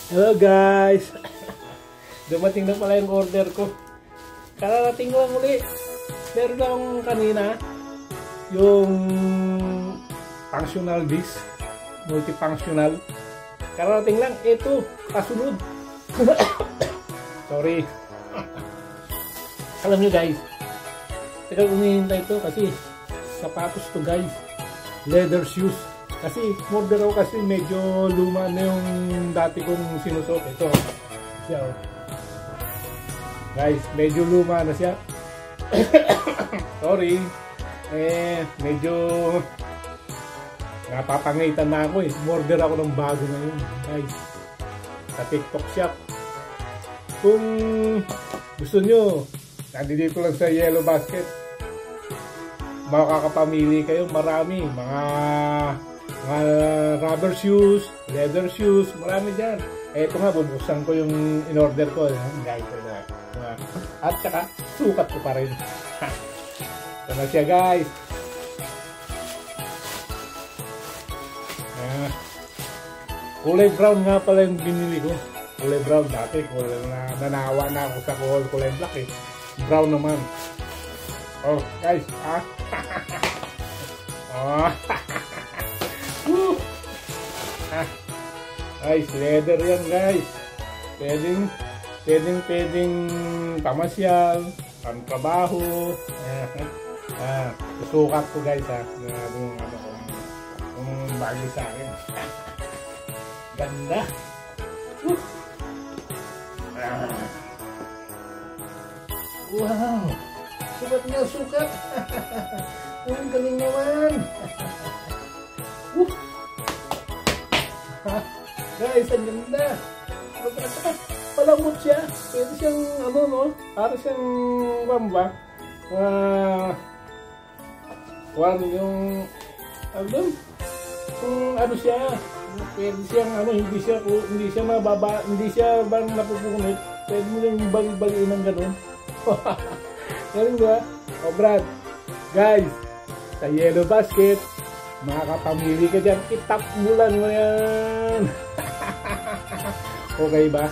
Hello guys! Dumating na pala yung order ko. Kararating ko lang uli. Meron akong kanina yung functional disc, multifunctional. Kararating lang. Ito, kasunod. Sorry. Alam nyo guys, tagal umihintay ito kasi sapatos to guys. Leather shoes. Kasi order ako kasi medyo luma na yung dati kong sinusot. Ito siya, oh. Guys, medyo luma na siya. Sorry, medyo napapangitan na ako eh. Order ako ng bago ngayon guys sa TikTok shop. Kung gusto nyo, nandito lang sa Yellow Basket, makakapamili kayo. Marami mga rubber shoes, leather shoes, marami dyan. Eto nga, bubuksan ko yung in-order ko guys. At saka sukat ko pa rin. Ito na siya guys. Kulay brown nga pala yung binili ko. Kulay brown dati, kulay na nanawa na ako sa kulay black eh. Brown naman. Oh guys, oh. Guys, leather yan guys. Pwedeng pamasyal, pangtrabaho. Susukat ko guys kung bagay sa akin. Ganda. Wow, sukat nga sukat. Ang galing naman. Guys, ang ganda. Palambot siya. Pwede siyang ano no, para siyang bamba. Yung kung ano siya, pwede siyang ano, hindi siya mababa, hindi siya bang napupunit. Pwede mo lang bali-baliin ng ganun. Ganun ba? O Brad, guys, sa Yellow Basket, makakapamili ka dyan. Itap mo lang mo yan. Okay ba?